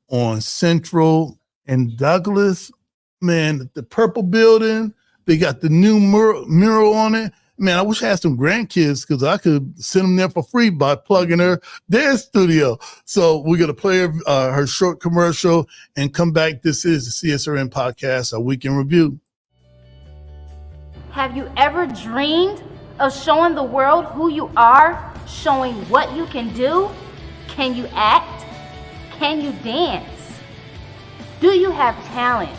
on Central and Douglas. Man, the purple building, they got the new mural on it. Man, I wish I had some grandkids because I could send them there for free by plugging her dance studio. So we're going to play her short commercial and come back. This is the CSRN podcast, our weekend review. Have you ever dreamed of showing the world who you are, showing what you can do? Can you act? Can you dance? Do you have talent?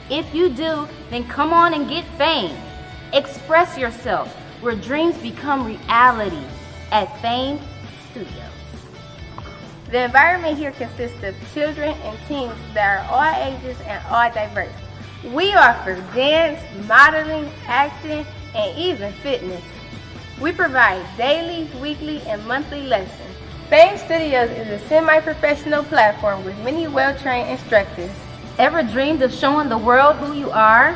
If you do, then come on and get fame. Express yourself where dreams become reality at Fame Studios. The environment here consists of children and teens that are all ages and all diverse. We offer dance, modeling, acting, and even fitness. We provide daily, weekly, and monthly lessons. Fame Studios is a semi-professional platform with many well-trained instructors. Ever dreamed of showing the world who you are?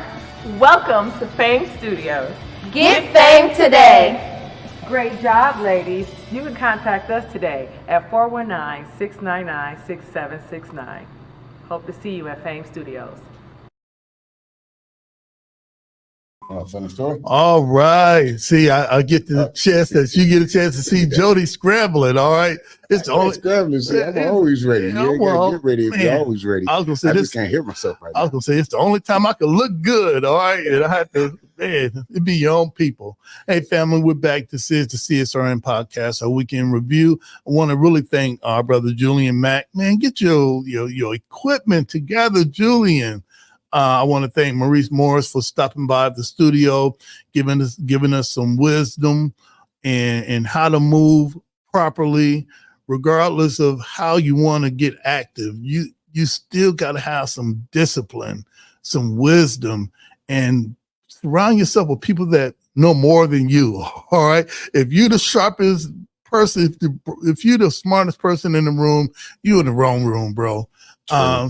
Welcome to Fame Studios. Get fame today. Great job, ladies. You can contact us today at 419-699-6769. Hope to see you at Fame Studios. Funny story. All right. See, I get the chance that you get a chance to see Jody scrambling. All right. It's always scrambling. See, I'm always ready. You ain't gotta get ready if you're always ready. I was gonna say I just can't hear myself right now. I was gonna say it's the only time I can look good. All right. And I have to, man, it be your own people. Hey, family, we're back. This is the CSRN podcast, our weekend review. I want to really thank our brother Julian Mack. Man, get your equipment together, Julian. I want to thank Maurice Morris for stopping by the studio, giving us some wisdom and how to move properly, regardless of how you want to get active. You still got to have some discipline, some wisdom, and surround yourself with people that know more than you. All right. If you're the sharpest person, if you're the smartest person in the room, you're in the wrong room, bro.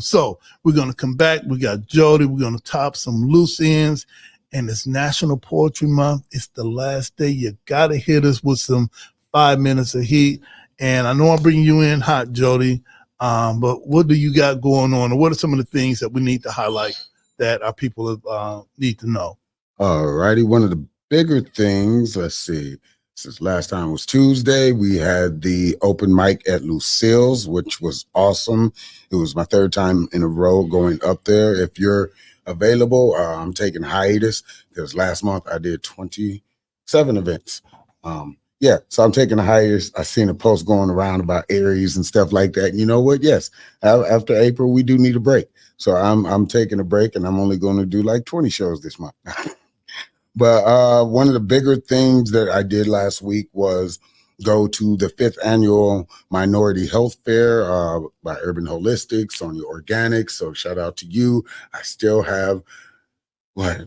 So we're going to come back. We got Jody. We're going to top some loose ends, and it's National Poetry Month. It's the last day. You got to hit us with some 5 minutes of heat. And I know I'm bringing you in hot, Jody. But what do you got going on? And what are some of the things that we need to highlight that our people need to know? All righty. One of the bigger things, let's see. Since last time was Tuesday, we had the open mic at Lucille's, which was awesome. It was my third time in a row going up there. If you're available, I'm taking hiatus because last month I did 27 events. So I'm taking a hiatus. I seen a post going around about Aries and stuff like that. And you know what? Yes, after April, we do need a break. So I'm taking a break, and I'm only going to do like 20 shows this month. But one of the bigger things that I did last week was go to the 5th annual Minority Health Fair by Urban Holistics, Sonia Organics. So shout out to you. I still have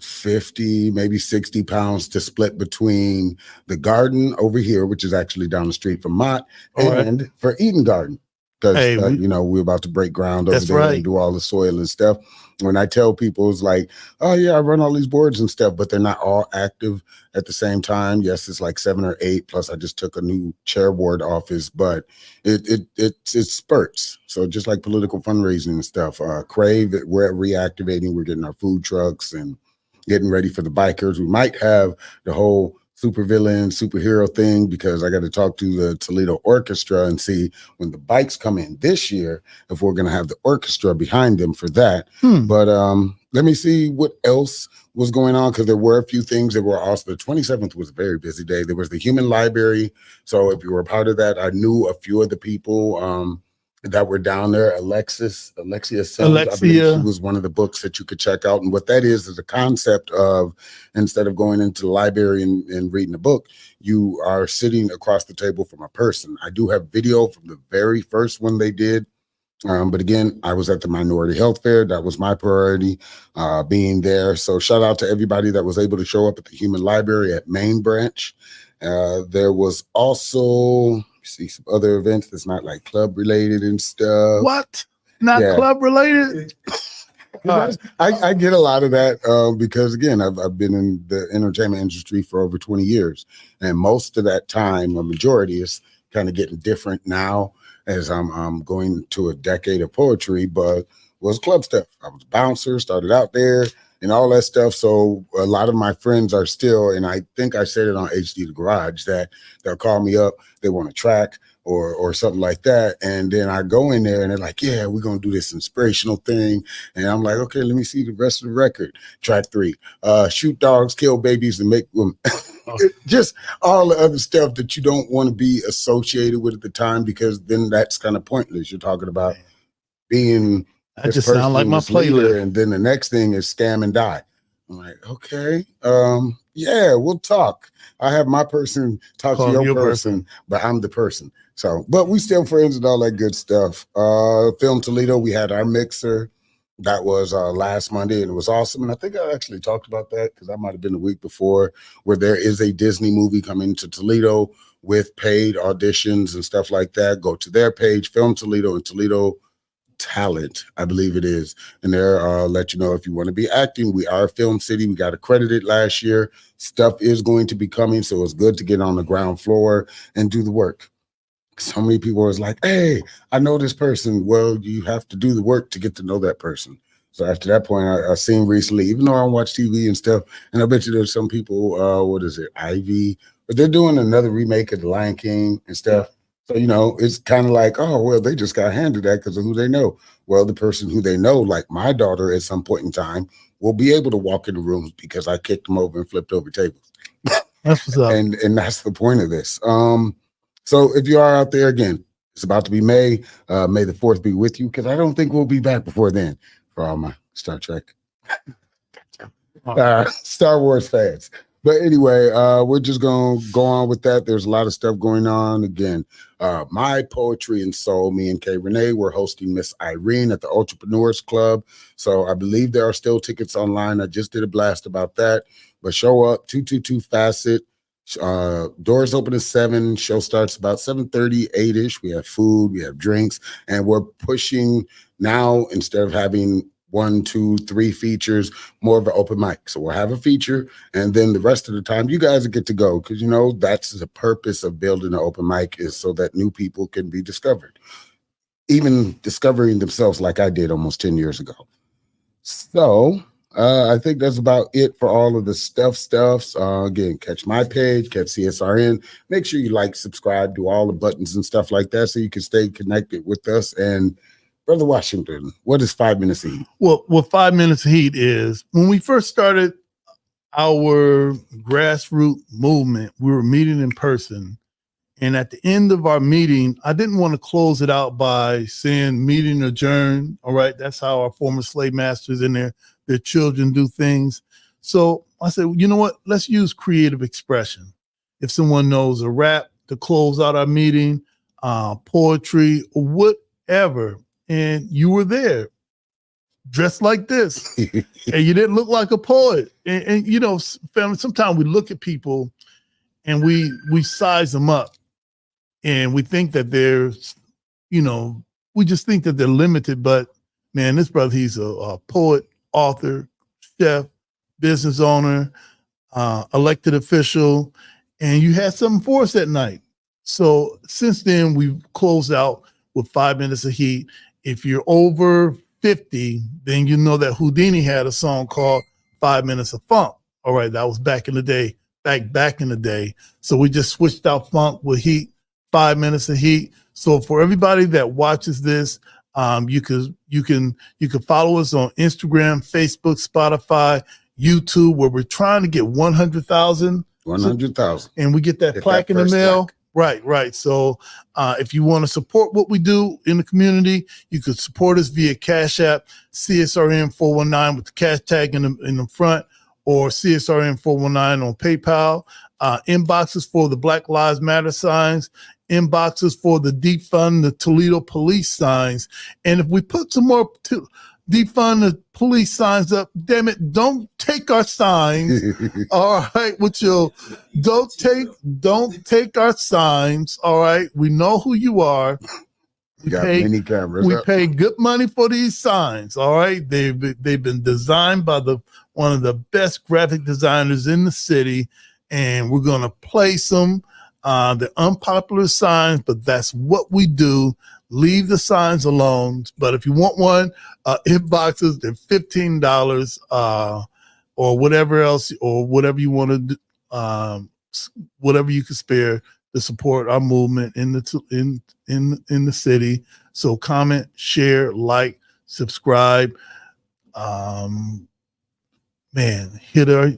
50, maybe 60 pounds to split between the garden over here, which is actually down the street from Mott, and for Eden Garden. Because, we're about to break ground over there and do all the soil and stuff. When I tell people, it's like, oh, yeah, I run all these boards and stuff, but they're not all active at the same time. Yes, it's like 7 or 8. Plus, I just took a new chair board office, but it spurts. So just like political fundraising and stuff. Crave, we're reactivating. We're getting our food trucks and getting ready for the bikers. We might have the whole superhero thing because I got to talk to the Toledo Orchestra and see when the bikes come in this year if we're going to have the orchestra behind them for that. But let me see what else was going on, because there were a few things that were also. The 27th was a very busy day. There was the Human Library. So if you were a part of that, I knew a few of the people that were down there. Alexia Sims, I believe she was one of the books that you could check out. And what that is a concept of, instead of going into the library and reading a book, you are sitting across the table from a person. I do have video from the very first one they did. But again, I was at the Minority Health Fair. That was my priority, being there. So shout out to everybody that was able to show up at the Human Library at Main Branch. There was also, see, some other events that's not like club related and stuff. What? not Yeah. club related. I get a lot of that because again, I've been in the entertainment industry for over 20 years, and most of that time, a majority is kind of getting different now as I'm going to a decade of poetry, but was club stuff. I was a bouncer, started out there and all that stuff. So a lot of my friends are still, and I think I said it on HD the Garage, that they'll call me up, they want a track or something like that. And then I go in there and they're like, yeah, we're going to do this inspirational thing. And I'm like, okay, let me see the rest of the record. Track 3, shoot dogs, kill babies, and make them. Just all the other stuff that you don't want to be associated with at the time, because then that's kind of pointless. You're talking about being That just sounds like my playlist. and then the next thing is scam and die. I'm like, okay, yeah, we'll talk. I have my person talk to your person, but I'm the person. So, but we still friends and all that good stuff. Film Toledo, we had our mixer. That was last Monday, and it was awesome. And I think I actually talked about that because that might have been the week before, where there is a Disney movie coming to Toledo with paid auditions and stuff like that. Go to their page, Film Toledo, and Toledo Talent, I believe it is. And they'll let you know if you want to be acting. We are a film city. We got accredited last year. Stuff is going to be coming, so it's good to get on the ground floor and do the work. So many people was like, hey, I know this person. Well, you have to do the work to get to know that person. So after that point, I seen recently, even though I watch TV and stuff, and I bet you there's some people, what is it, Ivy, but they're doing another remake of The Lion King and stuff. So, you know, it's kind of like, oh, well, they just got handed that because of who they know. Well, the person who they know, like my daughter at some point in time, will be able to walk in the rooms because I kicked them over and flipped over tables. That's what's up. And that's the point of this. So if you are out there, again, it's about to be May. May the 4th be with you, because I don't think we'll be back before then for all my Star Trek, Star Wars fans. But anyway, we're just going to go on with that. There's a lot of stuff going on. Again, My Poetry and Soul, me and Kay Renee, we're hosting Miss Irene at the Entrepreneurs Club. So I believe there are still tickets online. I just did a blast about that. But show up, 222 Facet. Doors open at 7. Show starts about 7:30, 8-ish. We have food, we have drinks, and we're pushing now, instead of having 1, 2, 3 features, more of an open mic. So we'll have a feature, and then the rest of the time you guys get to go, because you know that's the purpose of building an open mic, is so that new people can be discovered, even discovering themselves like I did almost 10 years ago. So I think that's about it for all of the stuffs. Again, catch my page, catch CSRN. Make sure you like, subscribe, do all the buttons and stuff like that so you can stay connected with us. And Brother Washington, what is 5 Minutes of Heat? Well, what 5 Minutes of Heat is, when we first started our grassroots movement, we were meeting in person. And at the end of our meeting, I didn't want to close it out by saying meeting adjourned. All right. That's how our former slave masters and their children do things. So I said, you know what? Let's use creative expression. If someone knows a rap to close out our meeting, poetry, or whatever, and you were there dressed like this, and you didn't look like a poet. And you know, family, sometimes we look at people and we size them up. And we think that they're, you know, we just think that they're limited. But man, this brother, he's a poet, author, chef, business owner, elected official, and you had something for us that night. So since then, we've closed out with 5 Minutes of Heat. If you're over 50, then you know that Houdini had a song called 5 Minutes of Funk. All right, that was back in the day, back in the day. So we just switched out funk with heat. 5 Minutes of Heat. So for everybody that watches this, you can follow us on Instagram, Facebook, Spotify, YouTube, where we're trying to get 100,000. 100,000. And we get that plaque in the mail. Right. So if you want to support what we do in the community, you could support us via Cash App, CSRN 419 with the cash tag in the front, or CSRN 419 on PayPal. Inboxes for the Black Lives Matter signs, inboxes for the defund the Toledo police signs. And if we put some more defund the police signs up, damn it, don't take our signs. All right, don't take our signs. All right, we know who you are. We got many cameras. We pay good money for these signs. All right, they've been designed by one of the best graphic designers in the city, and we're gonna place them. They're unpopular signs, but that's what we do. Leave the signs alone. But if you want one, inboxes, they're $15 or whatever else, or whatever you want to do, whatever you can spare to support our movement in the city. So comment, share, like, subscribe. Hit our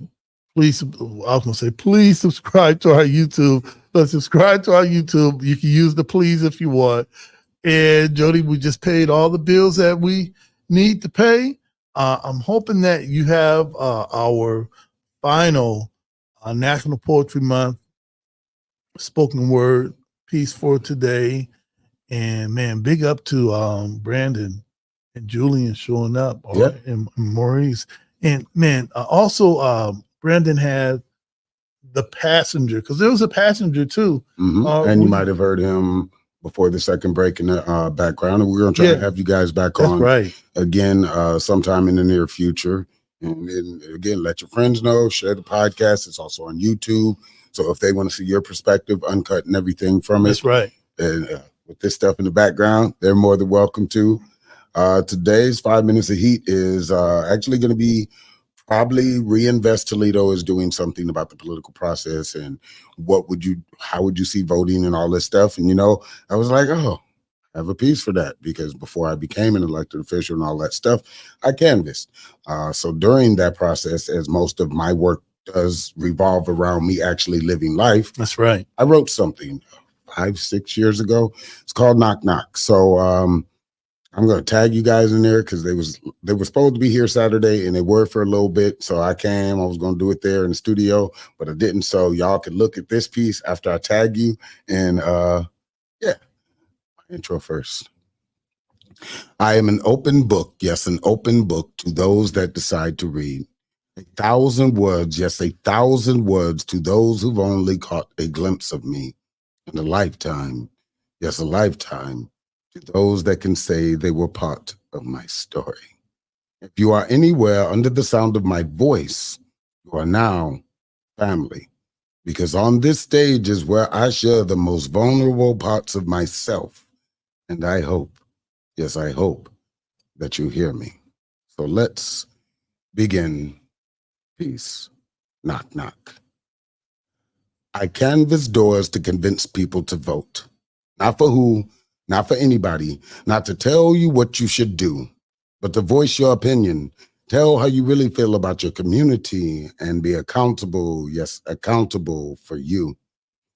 please. I was gonna say please subscribe to our YouTube. But subscribe to our YouTube. You can use the please if you want. And Jody, we just paid all the bills that we need to pay. I'm hoping that you have our final National Poetry Month spoken word piece for today. And man, big up to Brandon and Julian showing up, Yep. and Maurice. And man, also Brandon had the passenger, because there was a passenger too. And you might have heard him before the second break in the background. And we're going to try to have you guys back on again sometime in the near future. And again, let your friends know, share the podcast. It's also on YouTube. So if they want to see your perspective, uncut and everything from it. That's right. And with this stuff in the background, they're more than welcome to. Today's 5 Minutes of Heat is actually going to be probably Reinvest Toledo is doing something about the political process and how would you see voting and all this stuff. And, I was like, oh, I have a piece for that, because before I became an elected official and all that stuff, I canvassed. So during that process, as most of my work does revolve around me actually living life. That's right. I wrote something 5-6 years ago. It's called Knock Knock. So I'm going to tag you guys in there, because they were supposed to be here Saturday, and they were for a little bit. So I came. I was going to do it there in the studio, but I didn't. So y'all could look at this piece after I tag you. And intro first. I am an open book, yes, an open book to those that decide to read. 1,000 words, yes, 1,000 words to those who've only caught a glimpse of me. And a lifetime, yes, a lifetime to those that can say they were part of my story. If you are anywhere under the sound of my voice, you are now family. Because on this stage is where I share the most vulnerable parts of myself. And I hope, yes, I hope that you hear me. So let's begin. Peace. Knock, knock. I canvass doors to convince people to vote. Not for who, not for anybody, not to tell you what you should do, but to voice your opinion. Tell how you really feel about your community and be accountable, yes, accountable for you.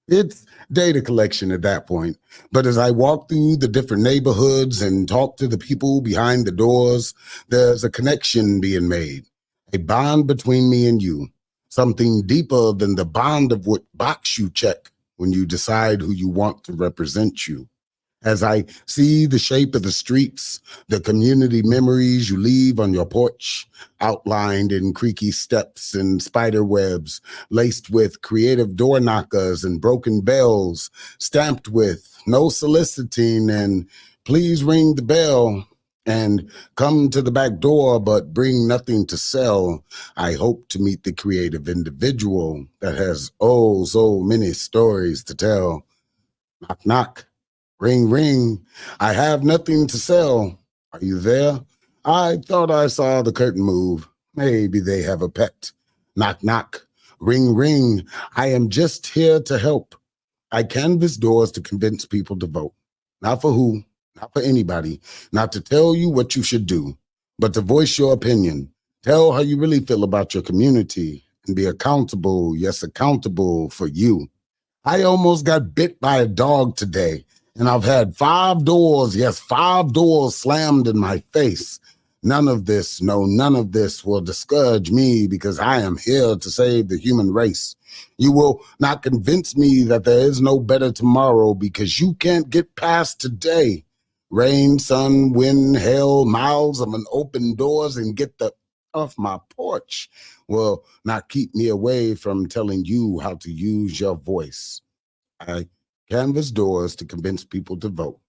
It's data collection at that point. But as I walk through the different neighborhoods and talk to the people behind the doors, there's a connection being made, a bond between me and you, something deeper than the bond of what box you check when you decide who you want to represent you. As I see the shape of the streets, the community memories you leave on your porch, outlined in creaky steps and spider webs, laced with creative door knockers and broken bells, stamped with no soliciting and please ring the bell and come to the back door but bring nothing to sell. I hope to meet the creative individual that has oh so many stories to tell. Knock, knock. Ring, ring. I have nothing to sell. Are you there? I thought I saw the curtain move. Maybe they have a pet. Knock, knock. Ring, ring. I am just here to help. I canvass doors to convince people to vote. Not for who, not for anybody, not to tell you what you should do, but to voice your opinion. Tell how you really feel about your community and be accountable, yes, accountable for you. I almost got bit by a dog today. And I've had 5 doors, yes, 5 doors slammed in my face. None of this will discourage me, because I am here to save the human race. You will not convince me that there is no better tomorrow, because you can't get past today. Rain, sun, wind, hail, miles of an open doors and get off my porch will not keep me away from telling you how to use your voice. I canvass doors to convince people to vote.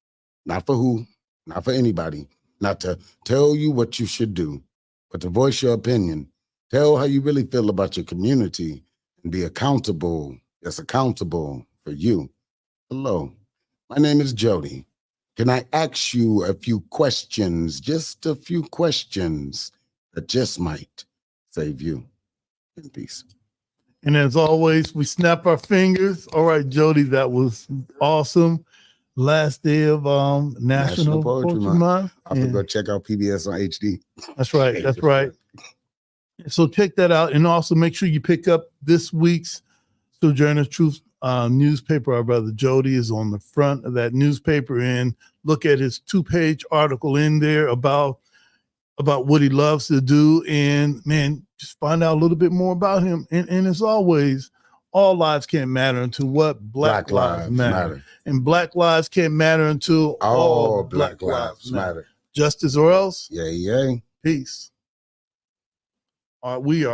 not for who, not for anybody, not to tell you what you should do, but to voice your opinion, tell how you really feel about your community, and be accountable, accountable for you. Hello, my name is Jody. Can I ask you a few questions, just a few questions that just might save you? In peace. And as always, we snap our fingers. All right, Jody, that was awesome. Last day of National Poetry Month. I have to go check out PBS on HD. That's right. That's right. So check that out. And also make sure you pick up this week's Sojourner Truth newspaper. Our brother Jody is on the front of that newspaper, and look at his 2-page article in there about what he loves to do. And man, just find out a little bit more about him. And as always, all lives can't matter until what? Black lives matter. And Black lives can't matter until all Black lives matter. Justice or else? Yay, yay. Peace. We are